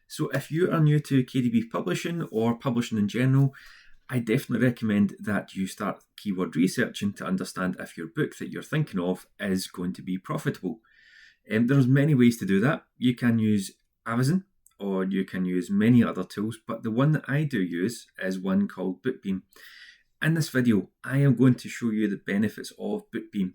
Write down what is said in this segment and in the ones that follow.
So if you are new to KDB publishing or publishing in general, I definitely recommend that you start keyword researching to understand if your book that you're thinking of is going to be profitable. There's many ways to do that. You can use Amazon or you can use many other tools, but the one that I do use is one called BookBeam. In this video, I am going to show you the benefits of BookBeam.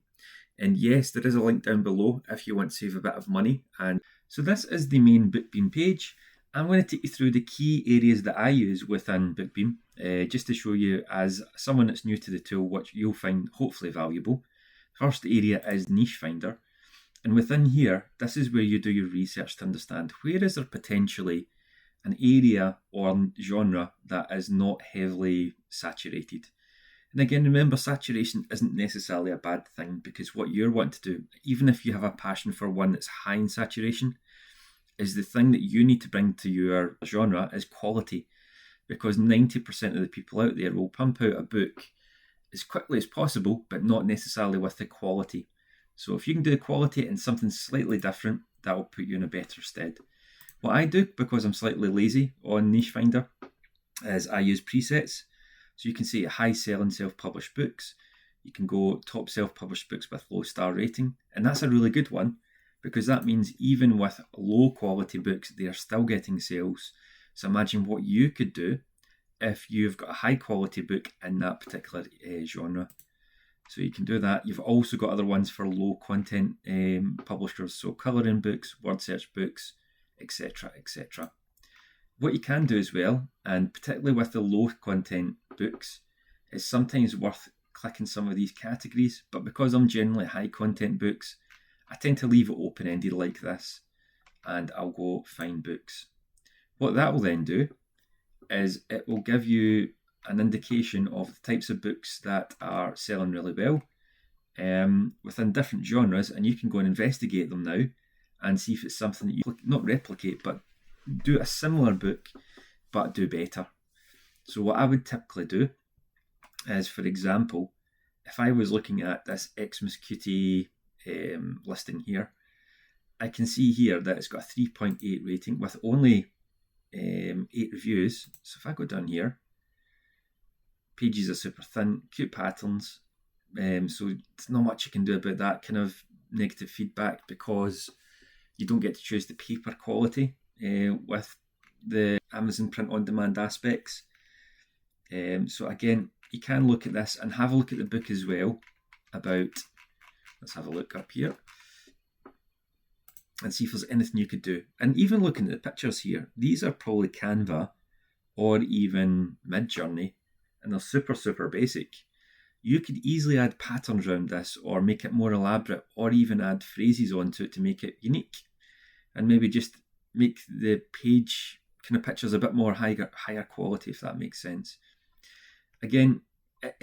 And yes, there is a link down below if you want to save a bit of money. And so this is the main BookBeam page. I'm going to take you through the key areas that I use within BookBeam, just to show you as someone that's new to the tool, what you'll find hopefully valuable. First area is Niche Finder. And within here, this is where you do your research to understand where is there potentially an area or genre that is not heavily saturated. And again, remember, saturation isn't necessarily a bad thing, because what you're wanting to do, even if you have a passion for one that's high in saturation, is the thing that you need to bring to your genre is quality. Because 90% of the people out there will pump out a book as quickly as possible, but not necessarily with the quality. So if you can do the quality and something slightly different, that will put you in a better stead. What I do, because I'm slightly lazy on Niche Finder, is I use presets. So you can see high selling self-published books. You can go top self-published books with low star rating. And that's a really good one, because that means even with low quality books, they are still getting sales. So imagine what you could do if you've got a high quality book in that particular genre. So you can do that. You've also got other ones for low content publishers, so colouring books, word search books, etc., etc. What you can do as well, and particularly with the low content books, is sometimes worth clicking some of these categories, but because I'm generally high content books, I tend to leave it open-ended like this, and I'll go find books. What that will then do is it will give you an indication of the types of books that are selling really well within different genres, and you can go and investigate them now and see if it's something that you not replicate, but do a similar book but do better. So what I would typically do is, for example, if I was looking at this Xmas Cutie listing here, I can see here that it's got a 3.8 rating with only 8 reviews. So if I go down here, pages are super thin, cute patterns, so there's not much you can do about that kind of negative feedback, because you don't get to choose the paper quality with the Amazon print on demand aspects. So again, you can look at this and have a look at the book as well. Let's have a look up here and see if there's anything you could do. And even looking at the pictures here, these are probably Canva or even Midjourney, and they're super, super basic. You could easily add patterns around this or make it more elaborate, or even add phrases onto it to make it unique, and maybe just make the page kind of pictures a bit more higher quality, if that makes sense. Again,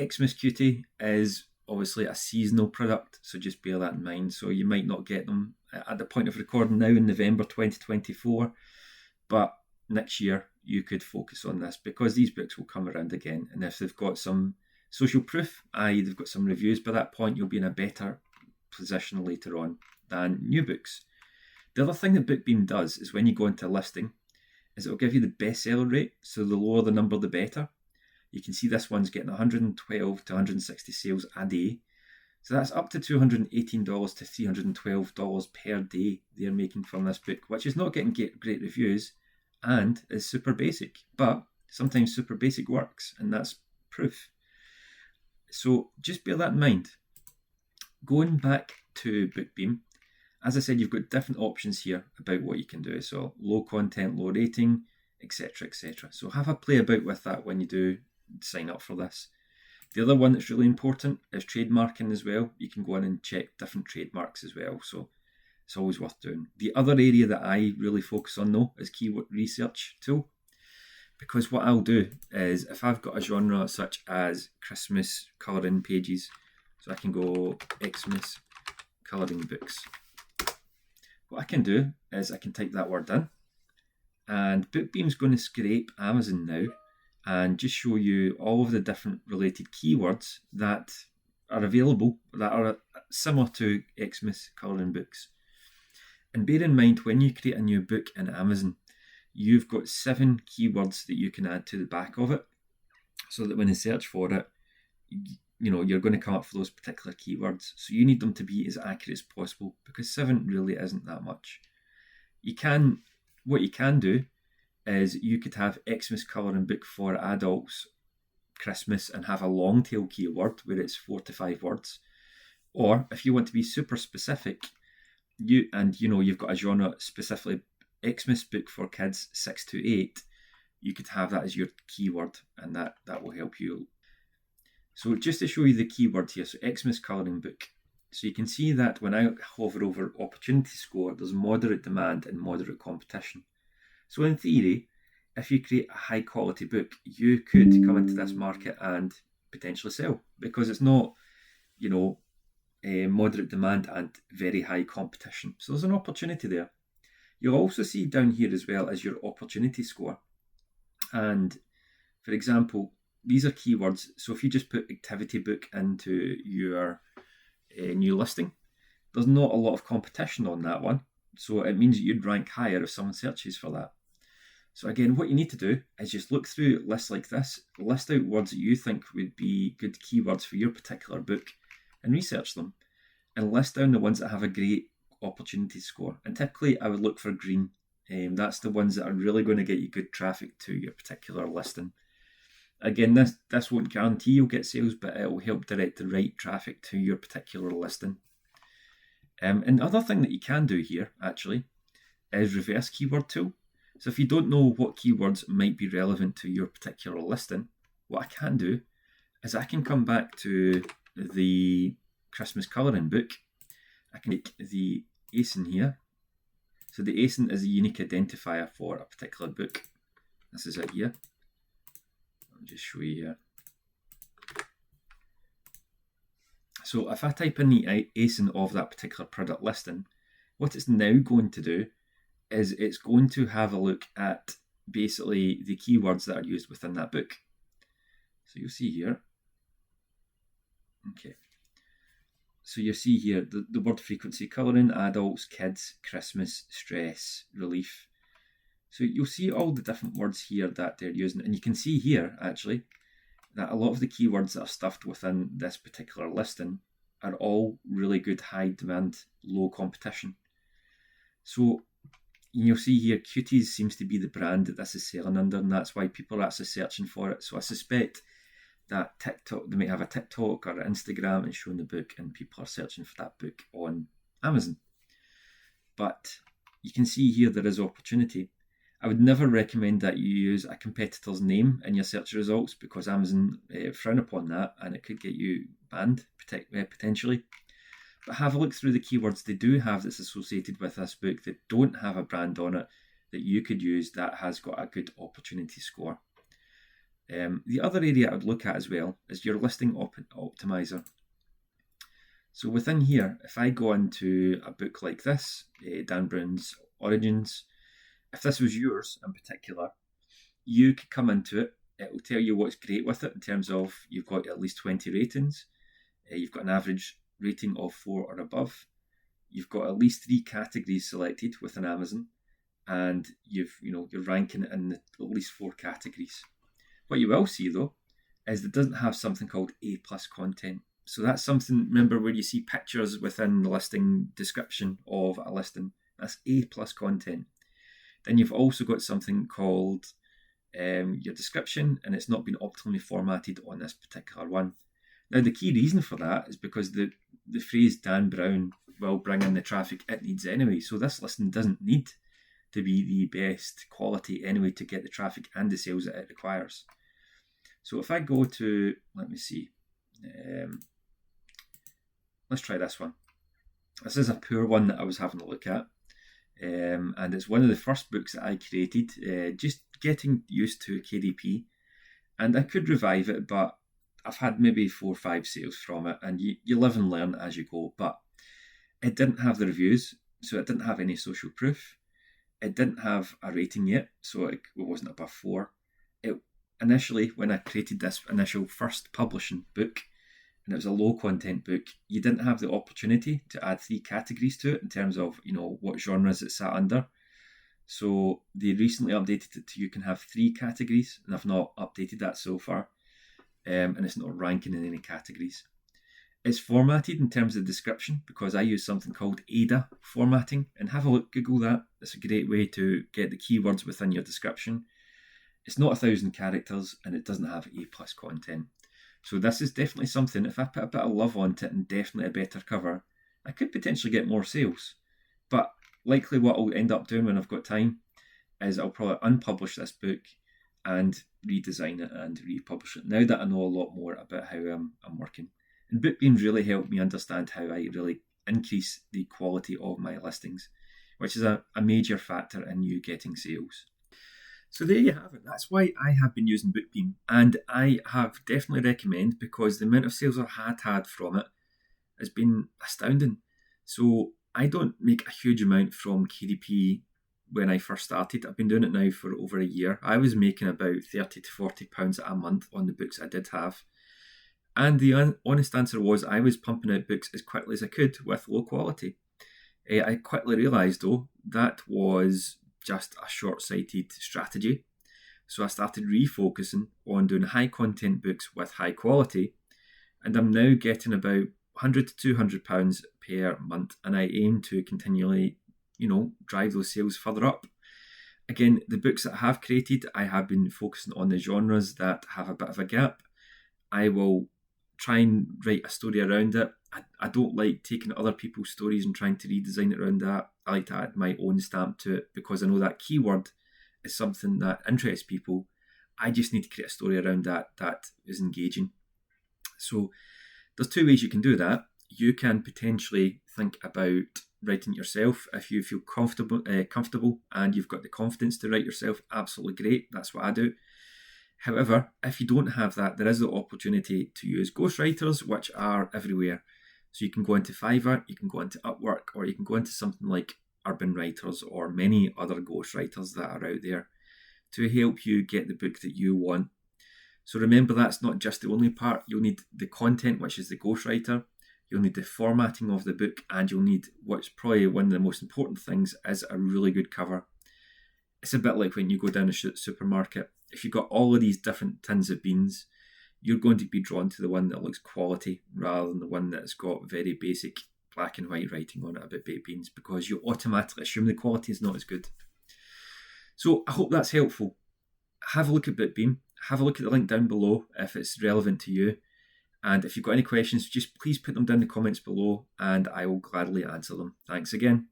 Xmas Cutie is obviously a seasonal product, so just bear that in mind. So you might not get them at the point of recording now in November 2024, but next year you could focus on this, because these books will come around again, and if they've got some social proof, i.e. they've got some reviews, by that point you'll be in a better position later on than new books. The other thing that BookBeam does is, when you go into a listing, is it will give you the bestseller rate, so the lower the number the better. You can see this one's getting 112 to 160 sales a day, so that's up to $218 to $312 per day they're making from this book, which is not getting great reviews and is super basic, but sometimes super basic works, and that's proof. So just bear that in mind. Going back to BookBeam, as I said, you've got different options here about what you can do. So low content, low rating, etc., etc. So have a play about with that when you do sign up for this. The other one that's really important is trademarking as well. You can go in and check different trademarks as well. So it's always worth doing. The other area that I really focus on, though, is keyword research tool. Because what I'll do is, if I've got a genre such as Christmas colouring pages, so I can go Xmas colouring books. What I can do is I can type that word in, and BookBeam's going to scrape Amazon now and just show you all of the different related keywords that are available that are similar to Xmas colouring books. And bear in mind, when you create a new book in Amazon, you've got 7 keywords that you can add to the back of it, so that when you search for it, you're going to come up for those particular keywords. So you need them to be as accurate as possible, because 7 really isn't that much. What you can do is you could have Xmas colouring book for adults, Christmas, and have a long tail keyword where it's 4 to 5 words. Or if you want to be super specific, you've got a genre specifically Xmas book for kids 6 to 8, you could have that as your keyword, and that will help you. So just to show you the keyword here, so Xmas colouring book. So you can see that when I hover over opportunity score, there's moderate demand and moderate competition. So in theory, if you create a high quality book, you could come into this market and potentially sell, because it's not, moderate demand and very high competition. So there's an opportunity there. You'll also see down here as well as your opportunity score. And for example, these are keywords. So if you just put activity book into your new listing, there's not a lot of competition on that one. So it means that you'd rank higher if someone searches for that. So again, what you need to do is just look through lists like this, list out words that you think would be good keywords for your particular book, and research them, and list down the ones that have a great opportunity score. And typically I would look for green. That's the ones that are really going to get you good traffic to your particular listing. Again, this won't guarantee you'll get sales, but it will help direct the right traffic to your particular listing. And the other thing that you can do here actually is reverse keyword tool. So if you don't know what keywords might be relevant to your particular listing, what I can do is I can come back to the Christmas colouring book. I can take the ASIN here. So the ASIN is a unique identifier for a particular book. This is it here. I'll just show you here. So if I type in the ASIN of that particular product listing, what it's now going to do is it's going to have a look at basically the keywords that are used within that book. So you'll see here. Okay. So you see here the word frequency, colouring, adults, kids, Christmas, stress, relief. So you'll see all the different words here that they're using. And you can see here, actually, that a lot of the keywords that are stuffed within this particular listing are all really good, high demand, low competition. So you'll see here, Cuties seems to be the brand that this is selling under, and that's why people are actually searching for it. So I suspect that TikTok, they might have a TikTok or an Instagram and showing the book, and people are searching for that book on Amazon. But you can see here there is opportunity. I would never recommend that you use a competitor's name in your search results, because Amazon frown upon that, and it could get you banned potentially. But have a look through the keywords they do have that's associated with this book that don't have a brand on it that you could use that has got a good opportunity score. The other area I would look at as well is your listing optimizer. So within here, if I go into a book like this, Dan Brown's Origins, if this was yours in particular, you could come into it. It will tell you what's great with it in terms of you've got at least 20 ratings, you've got an average rating of 4 or above, you've got at least 3 categories selected within Amazon, and you're ranking in at least 4 categories. What you will see though is it doesn't have something called A+ content. So that's something, remember, where you see pictures within the listing description of a listing. That's A+ content. Then you've also got something called your description, and it's not been optimally formatted on this particular one. Now the key reason for that is because the phrase Dan Brown will bring in the traffic it needs anyway. So this listing doesn't need to be the best quality anyway to get the traffic and the sales that it requires. So if I go to, let me see, let's try this one. This is a poor one that I was having a look at. And it's one of the first books that I created, just getting used to KDP. And I could revive it, but I've had maybe 4 or 5 sales from it, and you live and learn as you go. But it didn't have the reviews, so it didn't have any social proof. It didn't have a rating yet, so it wasn't above 4. Initially, when I created this initial first publishing book, and it was a low content book, you didn't have the opportunity to add 3 categories to it in terms of what genres it sat under. So they recently updated it to you can have 3 categories, and I've not updated that so far. And it's not ranking in any categories. It's formatted in terms of description because I use something called ADA formatting, and have a look, Google that. It's a great way to get the keywords within your description. It's not 1,000 characters and it doesn't have A+ content. So this is definitely something, if I put a bit of love onto it and definitely a better cover, I could potentially get more sales. But likely what I'll end up doing when I've got time is I'll probably unpublish this book and redesign it and republish it now that I know a lot more about how I'm working. And Bookbeam really helped me understand how I really increase the quality of my listings, which is a major factor in you getting sales. So there you have it. That's why I have been using Bookbeam, and I have definitely recommend because the amount of sales I've had from it has been astounding. So I don't make a huge amount from KDP when I first started. I've been doing it now for over a year. I was making about £30 to £40 a month on the books I did have. And the honest answer was I was pumping out books as quickly as I could with low quality. I quickly realised, though, that was just a short-sighted strategy. So I started refocusing on doing high-content books with high quality, and I'm now getting about £100 to £200 per month, and I aim to continually, drive those sales further up. Again, the books that I have created, I have been focusing on the genres that have a bit of a gap. I will try and write a story around it. I don't like taking other people's stories and trying to redesign it around that. I like to add my own stamp to it because I know that keyword is something that interests people. I just need to create a story around that is engaging. So there's 2 ways you can do that. You can potentially think about writing it yourself if you feel comfortable and you've got the confidence to write yourself. Absolutely great. That's what I do. However, if you don't have that, there is the opportunity to use ghostwriters, which are everywhere. So you can go into Fiverr, you can go into Upwork, or you can go into something like Urban Writers or many other ghostwriters that are out there to help you get the book that you want. So remember, that's not just the only part. You'll need the content, which is the ghostwriter. You'll need the formatting of the book, and you'll need what's probably one of the most important things is a really good cover. It's a bit like when you go down a supermarket. If you've got all of these different tins of beans, you're going to be drawn to the one that looks quality rather than the one that's got very basic black and white writing on it about baked beans, because you automatically assume the quality is not as good. So I hope that's helpful. Have a look at Bookbeam. Have a look at the link down below if it's relevant to you. And if you've got any questions, just please put them down in the comments below and I will gladly answer them. Thanks again.